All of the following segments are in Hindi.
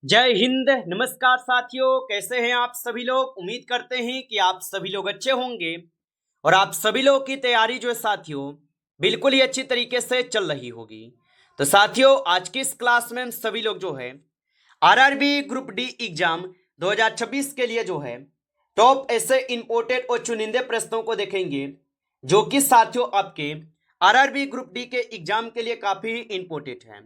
जय हिंद। नमस्कार साथियों, कैसे हैं आप सभी लोग। उम्मीद करते हैं कि आप सभी लोग अच्छे होंगे और आप सभी लोग की तैयारी जो है साथियों बिल्कुल ही अच्छी तरीके से चल रही होगी। तो साथियों, आज की इस क्लास में हम सभी लोग जो है आरआरबी ग्रुप डी एग्जाम 2026 के लिए जो है टॉप ऐसे इंपोर्टेड और चुनिंदे प्रश्नों को देखेंगे जो कि साथियों आपके आरआरबी ग्रुप डी के एग्जाम के लिए काफी इंपोर्टेंट है।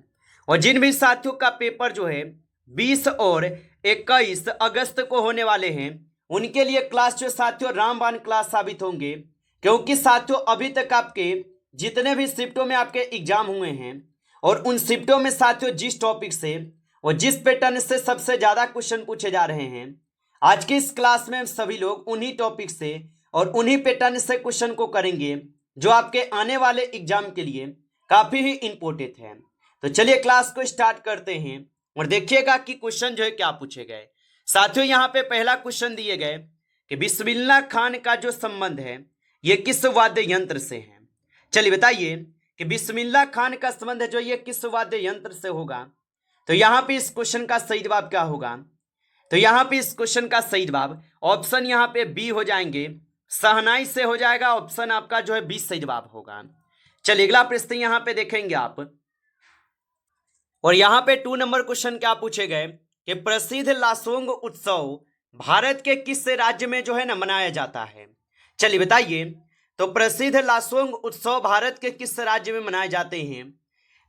और जिन भी साथियों का पेपर जो है 20 और 21 अगस्त को होने वाले हैं उनके लिए क्लास जो साथियों रामबाण क्लास साबित होंगे, क्योंकि साथियों अभी तक आपके जितने भी शिफ्टों में आपके एग्जाम हुए हैं और उन शिफ्टों में साथियों जिस टॉपिक से और जिस पैटर्न से सबसे ज्यादा क्वेश्चन पूछे जा रहे हैं, आज की इस क्लास में हम सभी लोग उन्हीं टॉपिक से और उन्हीं पैटर्न से क्वेश्चन को करेंगे जो आपके आने वाले एग्जाम के लिए काफी ही इंपॉर्टेंट है। तो चलिए क्लास को स्टार्ट करते हैं और देखिएगा कि क्वेश्चन जो है क्या पूछे गए। साथियों यहाँ पे पहला क्वेश्चन दिए गए कि बिस्मिल्लाह खान का जो संबंध है ये किस वाद्य यंत्र से है। चलिए बताइए कि बिस्मिल्लाह खान का संबंध है जो ये किस वाद्य यंत्र से होगा। तो यहाँ पे इस क्वेश्चन का सही जवाब क्या होगा। तो यहाँ पे इस क्वेश्चन का सही जवाब ऑप्शन यहाँ पे बी हो जाएंगे, शहनाई से हो जाएगा। ऑप्शन आपका जो है बी सही जवाब होगा। चलिए अगला प्रश्न यहाँ पे देखेंगे आप, और यहाँ पे 2 नंबर क्वेश्चन क्या पूछे गए कि प्रसिद्ध लासोंग उत्सव भारत के किस राज्य में जो है ना मनाया जाता है। चलिए बताइए, तो प्रसिद्ध लासोंग उत्सव भारत के किस राज्य में मनाए जाते हैं।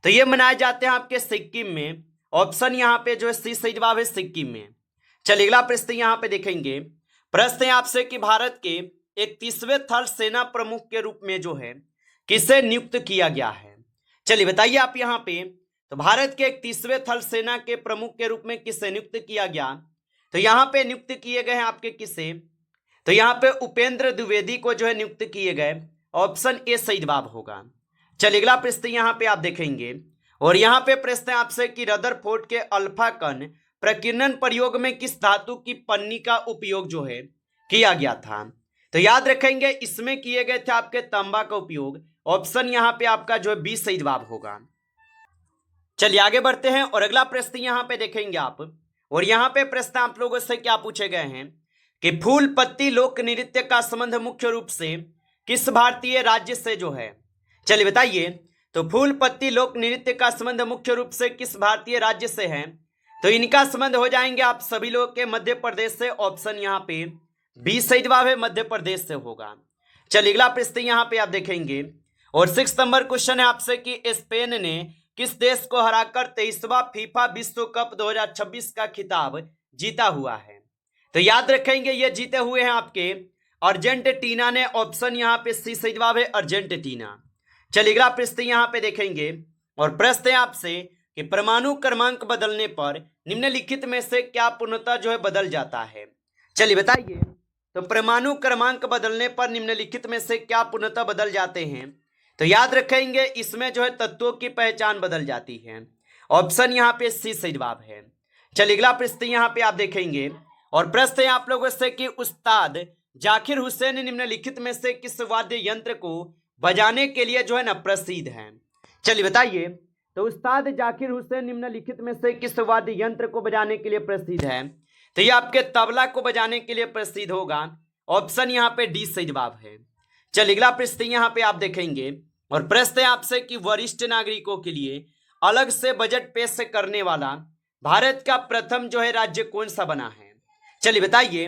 तो ये मनाए जाते हैं आपके सिक्किम में। ऑप्शन यहाँ पे जो है सी सही जवाब है, सिक्किम में। चलिए अगला प्रश्न यहाँ पे देखेंगे। प्रश्न है आपसे कि भारत के 31वें थल सेना प्रमुख के रूप में जो है किसे नियुक्त किया गया है। चलिए बताइए आप यहाँ पे, तो भारत के 31वें थल सेना के प्रमुख के रूप में किसे नियुक्त किया गया। तो यहाँ पे नियुक्त किए गए हैं आपके किसे, तो यहाँ पे उपेंद्र द्विवेदी को जो है नियुक्त किए गए। ऑप्शन ए सही जवाब होगा। चलिए अगला प्रश्न यहाँ पे आप देखेंगे, और यहाँ पे प्रश्न है आपसे कि रदरफोर्ड के अल्फा कण प्रकीर्णन प्रयोग में किस धातु की पन्नी का उपयोग जो है किया गया था। तो याद रखेंगे इसमें किए गए थे आपके तांबा का उपयोग। ऑप्शन यहाँ पे आपका जो है बी सही जवाब होगा। चलिए आगे बढ़ते हैं और अगला प्रश्न यहाँ पे देखेंगे आप, और यहाँ पे प्रश्न आप लोगों से क्या पूछे गए हैं कि फूल पत्ती लोक नृत्य का संबंध मुख्य रूप से किस भारतीय राज्य से जो है। चलिए बताइए, तो फूल पत्ती लोक नृत्य का संबंध मुख्य रूप से किस भारतीय राज्य से है। तो इनका संबंध हो जाएंगे आप सभी लोग के मध्य प्रदेश से। ऑप्शन यहाँ पे बी सही जवाब है, मध्य प्रदेश से होगा। चलिए अगला प्रश्न यहाँ पे आप देखेंगे, और 6 नंबर क्वेश्चन है आपसे कि स्पेन ने किस देश को हराकर 23वां फीफा विश्व कप 2026 का खिताब जीता हुआ है। तो याद रखेंगे ये जीते हुए हैं आपके अर्जेंटीना ने। ऑप्शन यहाँ पे सी सही जवाब है, अर्जेंटीना। चलिए अगला प्रश्न यहाँ पे देखेंगे, और प्रश्न है आपसे कि परमाणु क्रमांक बदलने पर निम्नलिखित में से क्या पूर्णतः जो है बदल जाता है। चलिए बताइए, तो परमाणु क्रमांक बदलने पर निम्नलिखित में से क्या पूर्णतः बदल जाते हैं। तो याद रखेंगे इसमें जो है तत्वों की पहचान बदल जाती है। ऑप्शन यहाँ पे सी सही जवाब है। चलिए अगला प्रश्न यहाँ पे आप देखेंगे, और प्रश्न है आप लोगों से कि उस्ताद जाकिर हुसैन निम्नलिखित में से किस वाद्य यंत्र को बजाने के लिए जो है ना प्रसिद्ध है। चलिए बताइए, तो उस्ताद जाकिर हुसैन निम्नलिखित में से किस वाद्य यंत्र को बजाने के लिए प्रसिद्ध है। तो ये आपके तबला को बजाने के लिए प्रसिद्ध होगा। ऑप्शन यहाँ पे डी सही जवाब है। चलिए अगला प्रश्न यहाँ पे आप देखेंगे, और प्रश्न है आपसे कि वरिष्ठ नागरिकों के लिए अलग से बजट पेश करने वाला भारत का प्रथम जो है राज्य कौन सा बना है। चलिए बताइए,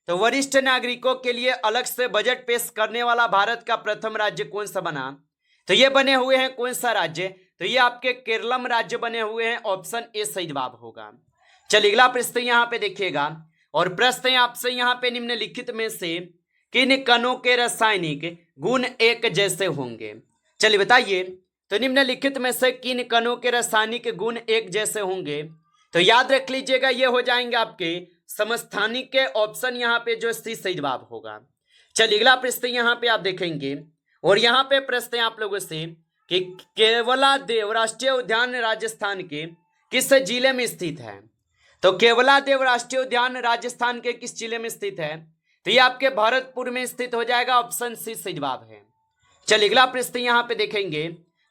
तो वरिष्ठ नागरिकों के लिए अलग से बजट पेश करने वाला भारत का प्रथम राज्य कौन सा बना। तो ये बने हुए हैं कौन सा राज्य, तो ये आपके केरलम राज्य बने हुए हैं। ऑप्शन ए सही जवाब होगा। चलिए अगला प्रश्न यहाँ पे देखिएगा, और प्रश्न है आपसे यहाँ पे निम्नलिखित में से किन कणों के रासायनिक गुण एक जैसे होंगे। चलिए बताइए, तो निम्नलिखित में से किन कणों के रासायनिक गुण एक जैसे होंगे। तो याद रख लीजिएगा ये हो जाएंगे आपके समस्थानिक के। ऑप्शन यहाँ पे जो सी सही जवाब होगा। चलिए अगला प्रश्न यहाँ पे आप देखेंगे, और यहाँ पे प्रश्न है आप लोगों से कि केवला देव राष्ट्रीय उद्यान राजस्थान के किस जिले में स्थित है। तो केवला देव राष्ट्रीय उद्यान राजस्थान के किस जिले में स्थित है। तो ये आपके भरतपुर में स्थित हो जाएगा। ऑप्शन सी सही जवाब है। चलिए अगला प्रश्न यहाँ पे देखेंगे,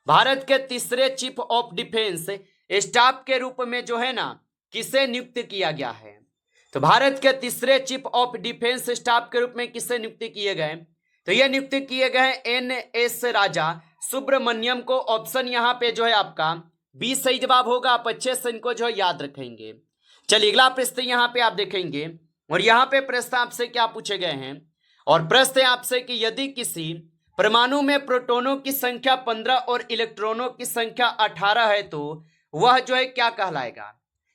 भारत के तीसरे चीफ ऑफ डिफेंस स्टाफ के रूप में जो है ना किसे नियुक्त किया गया है? तो भारत के तीसरे चीफ ऑफ डिफेंस स्टाफ के रूप में किसे नियुक्त किए गए? तो ये नियुक्त किए गए NS राजा सुब्रमण्यम को। ऑप्शन यहाँ पे जो है आपका बी सही जवाब होगा। आप अच्छे से इनको जो है याद रखेंगे। चलिए अगला प्रश्न यहाँ पे आप देखेंगे, और यहाँ पे प्रश्न आपसे क्या पूछे गए हैं, और प्रश्न है आपसे कि यदि किसी परमाणु में प्रोटॉनों की संख्या 15 और इलेक्ट्रॉनों की संख्या 18 है तो वह जो है क्या कहलाएगा?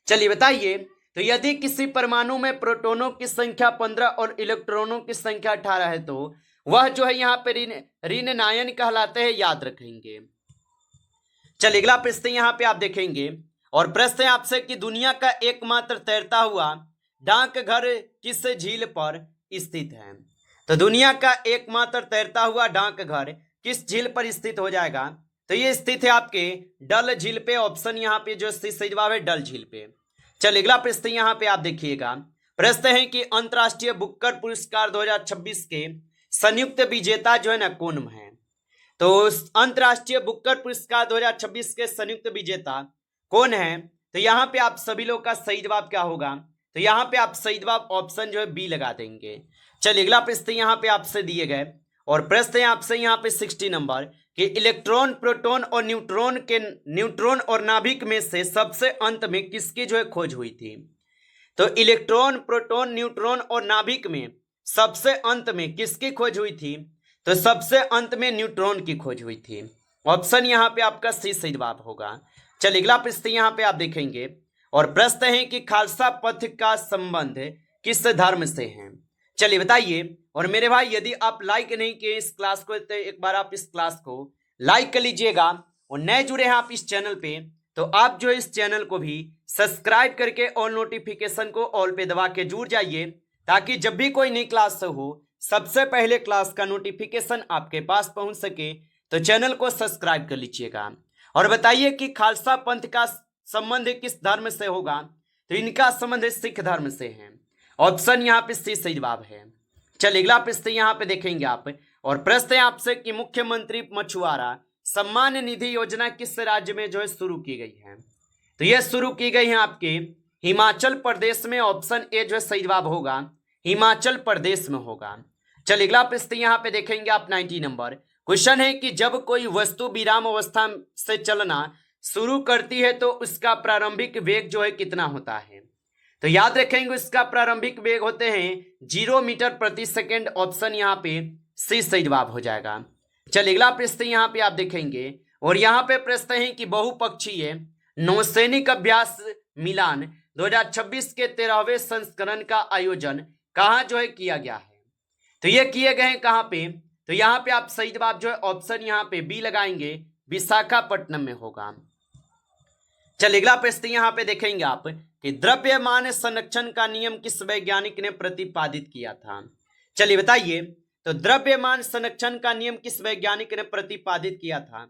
चलिए बताइए। तो यदि किसी परमाणु में प्रोटॉनों की संख्या 15 और इलेक्ट्रॉनों की संख्या 18 है तो वह जो है यहाँ पे ऋणायन कहलाते हैं, याद रखेंगे। चलिए अगला प्रश्न यहाँ पे आप देखेंगे, और प्रश्न है आपसे कि दुनिया का एकमात्र तैरता हुआ डाकघर किस झील पर स्थित है? तो दुनिया का एकमात्र तैरता हुआ डाकघर किस झील पर स्थित हो जाएगा? तो ये स्थित है आपके डल झील पे। ऑप्शन यहाँ पे जो सही जवाब है डल झील पे। चलिए अगला प्रश्न यहाँ पे आप देखिएगा। प्रश्न है कि अंतर्राष्ट्रीय बुकर पुरस्कार 2026 के संयुक्त विजेता जो है ना कौन है? तो अंतर्राष्ट्रीय बुकर पुरस्कार 2026 के संयुक्त विजेता कौन है? तो यहाँ पे आप सभी लोग का सही जवाब क्या होगा? तो यहाँ पे आप सही जवाब ऑप्शन जो है बी लगा देंगे। चलिए अगला प्रश्न यहाँ पे आपसे दिए गए, और प्रश्न है आपसे यहाँ पे 60 नंबर कि इलेक्ट्रॉन, प्रोटॉन और न्यूट्रॉन और नाभिक में से सबसे अंत में किसकी जो है खोज हुई थी? तो इलेक्ट्रॉन, प्रोटॉन, न्यूट्रॉन और नाभिक में सबसे अंत में किसकी खोज हुई थी? तो सबसे अंत में न्यूट्रॉन की खोज हुई थी। ऑप्शन यहाँ पे आपका सी सही जवाब होगा। चलिए अगला प्रश्न यहाँ पे आप देखेंगे, और प्रश्न है कि खालसा पंथ का संबंध किस धर्म से है? चलिए बताइए। और मेरे भाई यदि आप लाइक नहीं किए इस क्लास को तो एक बार आप इस क्लास को लाइक कर लीजिएगा, और नए जुड़े हैं आप इस चैनल पे तो आप जो इस चैनल को भी सब्सक्राइब करके ऑल नोटिफिकेशन को ऑल पे दबा के जुड़ जाइए, ताकि जब भी कोई नई क्लास हो सबसे पहले क्लास का नोटिफिकेशन आपके पास पहुंच सके। तो चैनल को सब्सक्राइब कर लीजिएगा। और बताइए कि खालसा पंथ का संबंध किस धर्म से होगा? तो इनका संबंध सिख धर्म से है। ऑप्शन यहाँ पे सी सही जवाब है। चलिए अगला प्रश्न यहाँ पे देखेंगे आप, और प्रश्न है आपसे कि मुख्यमंत्री मछुआरा सम्मान निधि योजना किस राज्य में जो है शुरू की गई है? तो यह शुरू की गई है आपके हिमाचल प्रदेश में। ऑप्शन ए जो है सही जवाब होगा, हिमाचल प्रदेश में होगा। चलिए अगला प्रश्न यहाँ पे देखेंगे आप 90 नंबर। क्वेश्चन है कि जब कोई वस्तु विराम अवस्था से चलना शुरू करती है तो उसका प्रारंभिक वेग जो है कितना होता है? तो याद रखेंगे उसका प्रारंभिक वेग होते हैं 0 मीटर प्रति सेकेंड। ऑप्शन यहाँ पे सी सही जवाब हो जाएगा। चलिए अगला प्रश्न यहाँ पे आप देखेंगे, और यहाँ पे प्रश्न है कि बहुपक्षीय नौसैनिक अभ्यास मिलान 2026 के 13वें संस्करण का आयोजन कहाँ जो है किया गया है? तो ये किए गए हैं कहाँ पे? तो यहाँ पे आप सही जवाब जो है ऑप्शन यहाँ पे बी लगाएंगे, विशाखापट्टनम में होगा। चलिए अगला प्रश्न यहाँ पे देखेंगे आप कि द्रव्यमान संरक्षण का नियम किस वैज्ञानिक ने प्रतिपादित किया था? चलिए बताइए। तो द्रव्यमान संरक्षण का नियम किस वैज्ञानिक ने प्रतिपादित किया था?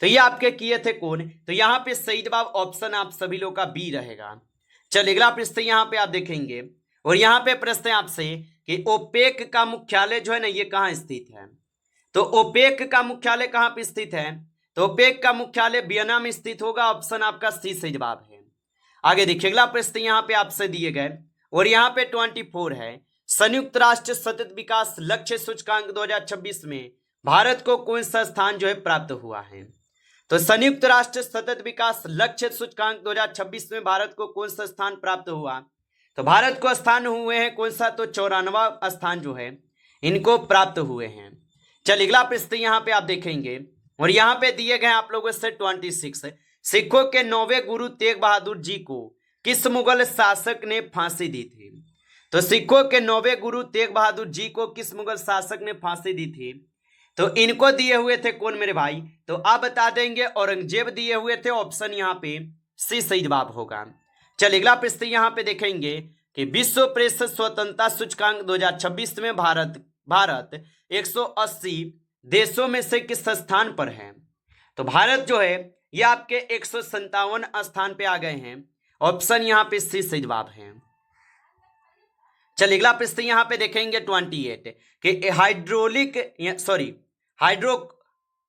तो ये आपके किए थे कौन? तो यहाँ पे सही जवाब ऑप्शन आप सभी लोग का बी रहेगा। चलिए अगला प्रश्न यहाँ पे आप देखेंगे, और यहाँ पे प्रश्न है आपसे कि ओपेक का मुख्यालय जो है ना ये कहाँ स्थित है? तो ओपेक का मुख्यालय कहाँ पे स्थित है? तो ओपेक का मुख्यालय वियना में स्थित होगा। ऑप्शन आपका सी सही जवाब है। आगे देखिए अगला प्रश्न यहाँ पे आपसे दिए गए, और यहाँ पे 24 है। संयुक्त राष्ट्र सतत विकास लक्ष्य सूचकांक 2026 में भारत को कौन सा स्थान जो है प्राप्त हुआ है? तो संयुक्त राष्ट्र सतत विकास लक्ष्य सूचकांक 2026 में भारत को कौन सा स्थान प्राप्त हुआ? तो भारत को स्थान हुए हैं कौन सा? तो 94वां स्थान जो है इनको प्राप्त हुए हैं। चलिए अगला प्रश्न यहाँ पे आप देखेंगे, और यहाँ पे दिए गए आप लोगों से 26 सिखों के 9वें गुरु तेग बहादुर जी को किस मुगल शासक ने फांसी दी थी? तो सिखों के 9वें गुरु तेग बहादुर जी को किस मुगल शासक ने फांसी दी थी? तो इनको दिए हुए थे कौन मेरे भाई? तो आप बता देंगे औरंगजेब दिए हुए थे। ऑप्शन यहाँ पे सी सही जवाब होगा। चलिए अगला प्रश्न यहाँ पे देखेंगे कि विश्व प्रेस स्वतंत्रता सूचकांक 2026 में भारत 180 देशों में से किस स्थान पर है? तो भारत जो है ये आपके 157 स्थान पे आ गए हैं। ऑप्शन यहाँ पे सी सही जवाब है। चलिए अगला प्रश्न यहाँ पे देखेंगे 28 कि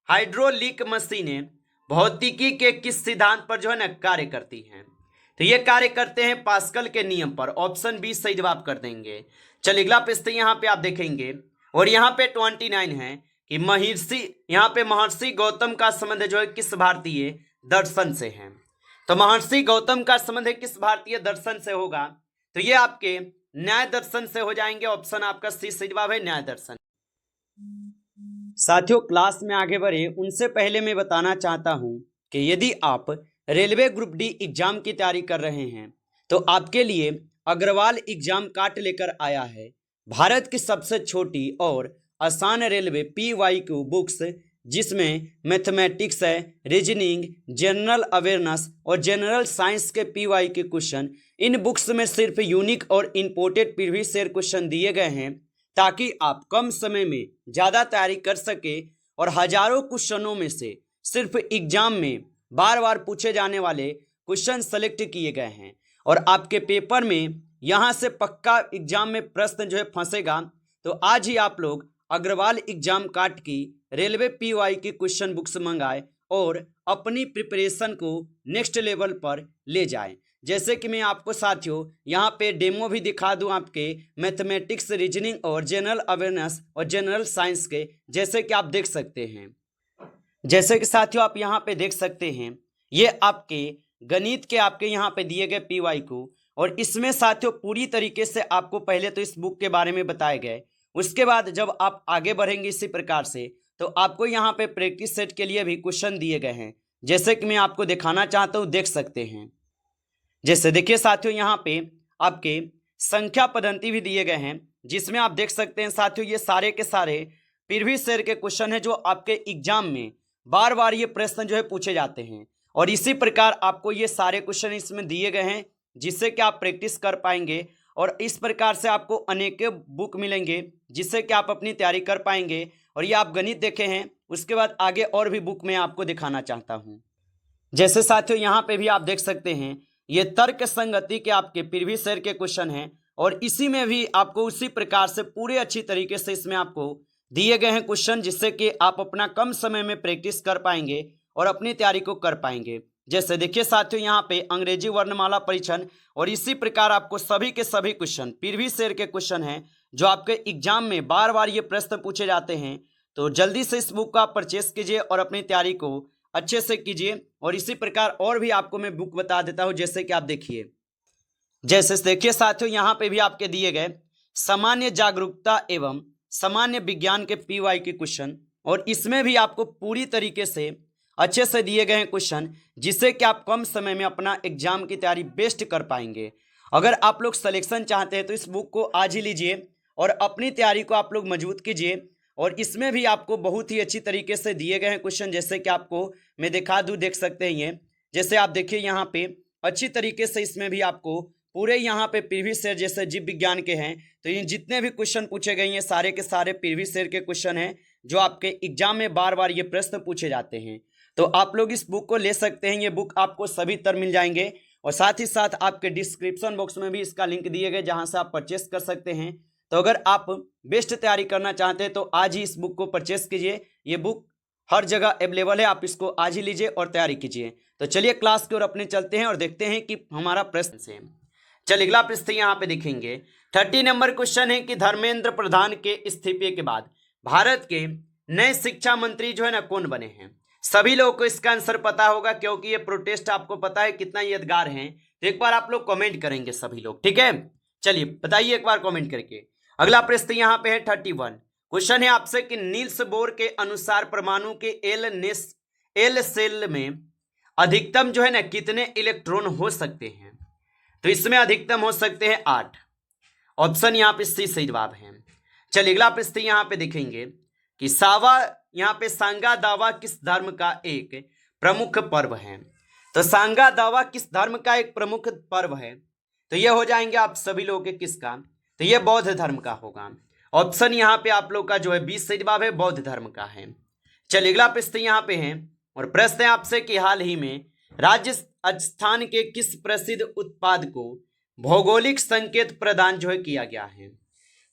हाइड्रोलिक मशीनें भौतिकी के किस सिद्धांत पर जो है ना कार्य करती हैं? तो ये कार्य करते हैं पास्कल के नियम पर। ऑप्शन बी सही जवाब कर देंगे। चलिए अगला प्रश्न यहाँ पे आप देखेंगे और यहाँ पे 29 है कि महर्षि गौतम का संबंध जो है किस भारतीय दर्शन से है। तो महर्षि गौतम का संबंध किस भारतीय दर्शन से होगा, तो ये आपके न्याय दर्शन से हो जाएंगे। ऑप्शन आपका सी सही जवाब है, न्याय दर्शन। साथियों क्लास में आगे बढ़े उनसे पहले मैं बताना चाहता हूं कि यदि आप रेलवे ग्रुप डी एग्जाम की तैयारी कर रहे हैं तो आपके लिए अग्रवाल एग्जाम कार्ड लेकर आया है भारत की सबसे छोटी और आसान रेलवे PYQ बुक्स, जिसमें मैथमेटिक्स है, रीजनिंग, जनरल अवेयरनेस और जनरल साइंस के PYQ क्वेश्चन। इन बुक्स में सिर्फ यूनिक और इंपोर्टेड प्रीवियस ईयर क्वेश्चन दिए गए हैं ताकि आप कम समय में ज़्यादा तैयारी कर सके और हजारों क्वेश्चनों में से सिर्फ एग्जाम में बार बार पूछे जाने वाले क्वेश्चन सेलेक्ट किए गए हैं और आपके पेपर में यहाँ से पक्का एग्जाम में प्रश्न जो है फंसेगा। तो आज ही आप लोग अग्रवाल एग्जाम कार्ड की रेलवे PYQ क्वेश्चन बुक्स मंगाए और अपनी प्रिपरेशन को नेक्स्ट लेवल पर ले जाएं। जैसे कि मैं आपको साथियों यहाँ पे डेमो भी दिखा दूं आपके मैथमेटिक्स, रीजनिंग और जनरल अवेयरनेस और जनरल साइंस के, जैसे कि आप देख सकते हैं। जैसे कि साथियों आप यहाँ पे देख सकते हैं ये आपके गणित के आपके यहाँ पे दिए गए PYQ, और इसमें साथियों पूरी तरीके से आपको पहले तो इस बुक के बारे में बताए गए, उसके बाद जब आप आगे बढ़ेंगे इसी प्रकार से तो आपको यहाँ पे प्रैक्टिस सेट के लिए भी क्वेश्चन दिए गए हैं। जैसे कि मैं आपको दिखाना चाहता हूँ, देख सकते हैं। जैसे देखिए साथियों यहाँ पे आपके संख्या पद्धति भी दिए गए हैं, जिसमें आप देख सकते हैं साथियों ये सारे के सारे प्रीवियस ईयर के क्वेश्चन है जो आपके एग्जाम में बार बार ये प्रश्न जो है पूछे जाते हैं। और इसी प्रकार आपको ये सारे क्वेश्चन इसमें दिए गए हैं जिससे कि आप प्रैक्टिस कर पाएंगे और इस प्रकार से आपको अनेकों बुक मिलेंगे जिससे कि आप अपनी तैयारी कर पाएंगे। और ये आप गणित देखे हैं, उसके बाद आगे और भी बुक में आपको दिखाना चाहता हूँ। जैसे साथियों यहाँ पे भी आप देख सकते हैं ये तर्क संगति के आपके प्रीवियस ईयर के क्वेश्चन हैं और इसी में भी आपको उसी प्रकार से पूरे अच्छी तरीके से इसमें आपको दिए गए हैं क्वेश्चन, जिससे कि आप अपना कम समय में प्रैक्टिस कर पाएंगे और अपनी तैयारी को कर पाएंगे। जैसे देखिए साथियों यहाँ पे अंग्रेजी वर्णमाला परीक्षण और इसी प्रकार आपको सभी के सभी क्वेश्चन प्रीवियस ईयर के क्वेश्चन हैं जो आपके एग्जाम में बार बार ये प्रश्न पूछे जाते हैं। तो जल्दी से इस बुक का परचेस कीजिए और अपनी तैयारी को अच्छे से कीजिए। और इसी प्रकार और भी आपको मैं बुक बता देता हूँ, जैसे कि आप देखिए। जैसे देखिए साथियों यहाँ पे भी आपके दिए गए सामान्य जागरूकता एवं सामान्य विज्ञान के PYQ क्वेश्चन, और इसमें भी आपको पूरी तरीके से अच्छे से दिए गए हैं क्वेश्चन, जिससे कि आप कम समय में अपना एग्जाम की तैयारी बेस्ट कर पाएंगे। अगर आप लोग सिलेक्शन चाहते हैं तो इस बुक को आज ही लीजिए और अपनी तैयारी को आप लोग मजबूत कीजिए। और इसमें भी आपको बहुत ही अच्छी तरीके से दिए गए हैं क्वेश्चन, जैसे कि आपको मैं दिखा दूँ, देख सकते हैं ये। जैसे आप देखिए यहाँ पे अच्छी तरीके से इसमें भी आपको पूरे यहाँ पे प्रीवियस ईयर जैसे जीव विज्ञान के हैं तो इन जितने भी क्वेश्चन पूछे गए हैं सारे के सारे प्रीवियस ईयर के क्वेश्चन हैं जो आपके एग्जाम में बार बार ये प्रश्न पूछे जाते हैं। तो आप लोग इस बुक को ले सकते हैं, ये बुक आपको सभी तरह मिल जाएंगे और साथ ही साथ आपके डिस्क्रिप्शन बॉक्स में भी इसका लिंक दिए गए जहां से आप परचेस कर सकते हैं। तो अगर आप बेस्ट तैयारी करना चाहते हैं तो आज ही इस बुक को परचेस कीजिए। ये बुक हर जगह अवेलेबल है, आप इसको आज ही लीजिए और तैयारी कीजिए। तो चलिए क्लास की ओर अपने चलते हैं और देखते हैं कि हमारा प्रश्न से। चलिए अगला प्रश्न यहाँ पे देखेंगे 30 नंबर क्वेश्चन है कि धर्मेंद्र प्रधान के इस्तीफे के बाद भारत के नए शिक्षा मंत्री जो है ना कौन बने हैं। सभी लोगों को इसका आंसर पता होगा क्योंकि ये प्रोटेस्ट आपको पता है कितना यादगार है। तो एक बार आप लोग कमेंट करेंगे सभी लोग, ठीक है। चलिए बताइए एक बार कमेंट करके। अगला प्रश्न यहाँ पे है 31 क्वेश्चन है आपसे कि नील्स बोर के अनुसार परमाणु के एल सेल में अधिकतम जो है ना कितने इलेक्ट्रॉन हो सकते हैं। तो इसमें अधिकतम हो सकते हैं 8। ऑप्शन यहाँ पे सी सही जवाब है। चलिए अगला प्रश्न यहाँ पे देखेंगे कि यहाँ पे सांगा दावा किस धर्म का एक प्रमुख पर्व है। तो सांगा दावा किस धर्म का एक प्रमुख पर्व है, तो ये हो जाएंगे आप सभी लोगों के किसका, तो ये बौद्ध धर्म का होगा। ऑप्शन यहाँ पे आप लोग का जो है 20 सही जवाब है, बौद्ध धर्म का है। चलिए अगला प्रश्न यहाँ पे है और प्रश्न है आपसे कि हाल ही में राजस्थान के किस प्रसिद्ध उत्पाद को भौगोलिक संकेत प्रदान जो है किया गया है।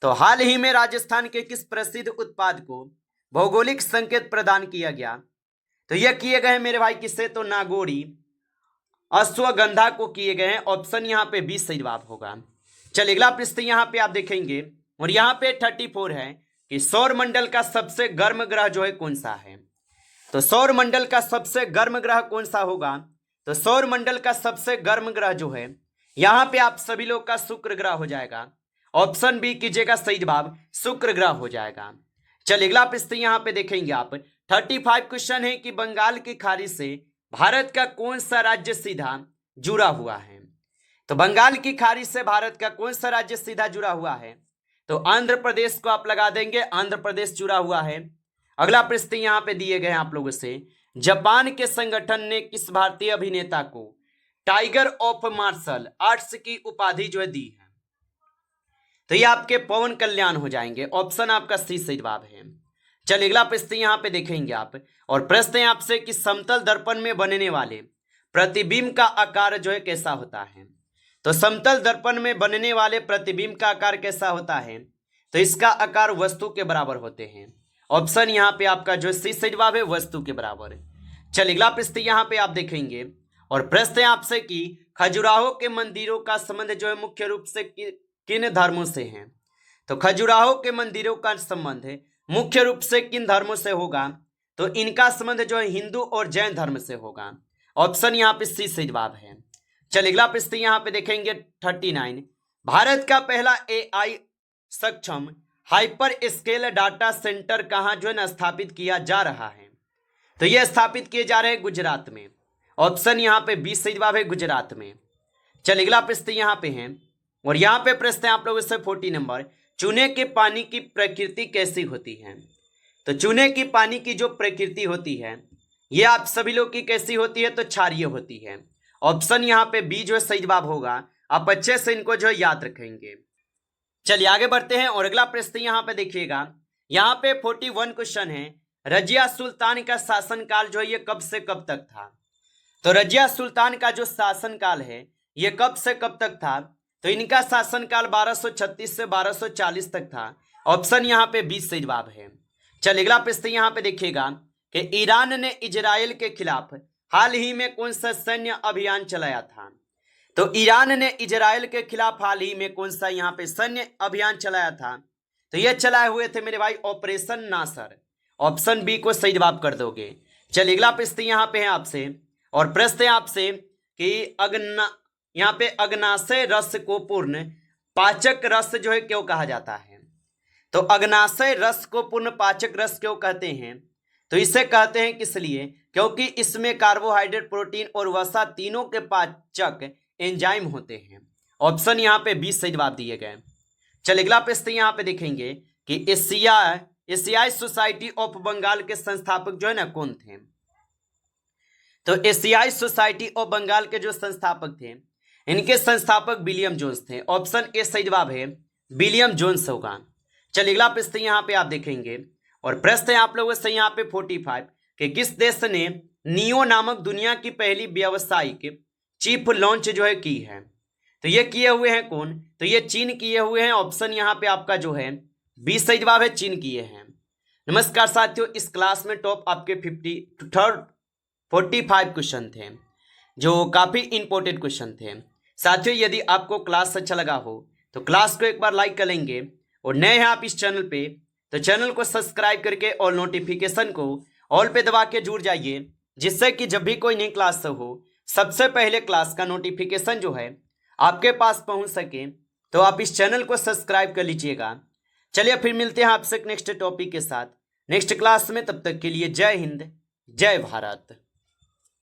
तो हाल ही में राजस्थान के किस प्रसिद्ध उत्पाद को भौगोलिक संकेत प्रदान किया गया, तो यह किए गए मेरे भाई किससे, तो नागौरी अश्वगंधा को किए गए हैं। ऑप्शन यहाँ पे 20 सही जवाब होगा। चलिए अगला प्रश्न यहाँ पे आप देखेंगे और यहाँ पे 34 है कि सौर मंडल का सबसे गर्म ग्रह जो है कौन सा है। तो सौर मंडल का सबसे गर्म ग्रह कौन सा होगा। तो सौर मंडल का सबसे गर्म ग्रह जो है यहाँ पे आप सभी लोग का शुक्र ग्रह हो जाएगा। ऑप्शन बी कीजिएगा सही जवाब, शुक्र ग्रह हो जाएगा। चलिए अगला प्रश्न यहाँ पे देखेंगे आप 35 क्वेश्चन है कि बंगाल की खाड़ी से भारत का कौन सा राज्य सीधा जुड़ा हुआ है। तो बंगाल की खाड़ी से भारत का कौन सा राज्य सीधा जुड़ा हुआ है। तो आंध्र प्रदेश को आप लगा देंगे, आंध्र प्रदेश जुड़ा हुआ है। अगला प्रश्न यहाँ पे दिए गए आप लोगों से, जापान के संगठन ने किस भारतीय अभिनेता को टाइगर ऑफ मार्शल आर्ट्स की उपाधि जो है दी है। तो ये आपके पवन कल्याण हो जाएंगे। ऑप्शन आपका सी सही जवाब है। चलिए अगला प्रश्न यहाँ पे देखेंगे आप और प्रश्न है आपसे कि समतल दर्पण में बनने वाले प्रतिबिंब का आकार जो है कैसा होता है। तो समतल दर्पण में बनने वाले प्रतिबिंब का आकार कैसा होता है। तो इसका आकार वस्तु के बराबर होते हैं। ऑप्शन यहाँ पे आपका जो सी सही जवाब है, वस्तु के बराबर। चलिए अगला प्रश्न यहाँ पे आप देखेंगे और प्रश्न है आपसे कि खजुराहो के मंदिरों का संबंध जो है मुख्य रूप से किन धर्मों से है। तो खजुराहो के मंदिरों का संबंध मुख्य रूप से किन धर्मों से होगा। तो इनका संबंध जो है हिंदू और जैन धर्म से होगा। ऑप्शन यहाँ पे सी सही जवाब है। चलिए अगला प्रश्न यहाँ पे देखेंगे 39, भारत का पहला AI सक्षम हाइपर स्केल डाटा सेंटर कहाँ जो है ना स्थापित किया जा रहा है। तो यह स्थापित किए जा रहे हैं गुजरात में। ऑप्शन यहाँ पे 20 सही जवाब है, गुजरात में। चलिए अगला प्रश्न यहाँ पे है और यहाँ पे प्रश्न है आप लोगों से 40 नंबर, चूने के पानी की प्रकृति कैसी होती है। तो चूने की पानी की जो प्रकृति होती है ये आप सभी लोग की कैसी होती है। तो क्षारीय होती है। ऑप्शन यहाँ पे बी जो है सही जवाब होगा। आप अच्छे से इनको जो है याद रखेंगे। चलिए आगे बढ़ते हैं और अगला प्रश्न यहाँ पे देखिएगा, यहाँ पे 41 क्वेश्चन है, रजिया सुल्तान का शासनकाल जो है ये कब से कब तक था। तो रजिया सुल्तान का जो शासनकाल है ये कब से कब तक था। तो इनका शासनकाल 1236 से 1240 तक था। ऑप्शन यहाँ पे 20 सही जवाब है। चलिए अगला प्रश्न यहाँ पे देखिएगा कि ईरान ने इजराइल के खिलाफ हाल ही में कौन सा सैन्य अभियान चलाया था। तो ईरान ने इजराइल के खिलाफ हाल ही में कौन सा यहाँ पे सैन्य अभियान चलाया था। तो ये चलाए हुए थे मेरे भाई ऑपरेशन नासर। ऑप्शन बी को सही जवाब कर दोगे। चलिए अगला प्रश्न यहाँ पे है आपसे और प्रश्न है आपसे कि यहाँ पे अग्नाशय रस को पूर्ण पाचक रस जो है क्यों कहा जाता है। तो अग्नाशय रस को पूर्ण पाचक रस क्यों कहते हैं। तो इसे कहते हैं किस लिए, क्योंकि इसमें कार्बोहाइड्रेट, प्रोटीन और वसा तीनों के पाचक एंजाइम होते हैं। ऑप्शन यहाँ पे 20 सही जवाब दिए गए। चलिए अगला प्रश्न यहाँ पे देखेंगे कि एशियाई सोसाइटी ऑफ बंगाल के संस्थापक जो है ना कौन थे। तो एशियाई सोसाइटी ऑफ बंगाल के जो संस्थापक थे इनके संस्थापक विलियम जोन्स थे। ऑप्शन ए सही जवाब है, विलियम जोन्स होगा। चलिए अगला प्रश्न यहाँ पे आप देखेंगे और प्रश्न है आप लोगों से यहाँ पे 45 कि किस देश ने नियो नामक दुनिया की पहली व्यावसायिक चिप लॉन्च जो है की है। तो ये किए हुए हैं कौन। तो ये चीन किए हुए हैं। ऑप्शन यहाँ पे आपका जो है 20 सही जवाब है, चीन किए हैं। नमस्कार साथियों, इस क्लास में टॉप आपके 45 क्वेश्चन थे जो काफ़ी इंपॉर्टेंट क्वेश्चन थे। साथियों यदि आपको क्लास अच्छा लगा हो तो क्लास को एक बार लाइक कर लेंगे और नए हैं आप इस चैनल पे तो चैनल को सब्सक्राइब करके और नोटिफिकेशन को ऑल पे दबा के जुड़ जाइए, जिससे कि जब भी कोई नई क्लास हो सबसे पहले क्लास का नोटिफिकेशन जो है आपके पास पहुंच सके। तो आप इस चैनल को सब्सक्राइब कर लीजिएगा। चलिए फिर मिलते हैं आपसे नेक्स्ट टॉपिक के साथ नेक्स्ट क्लास में। तब तक के लिए जय हिंद, जय भारत।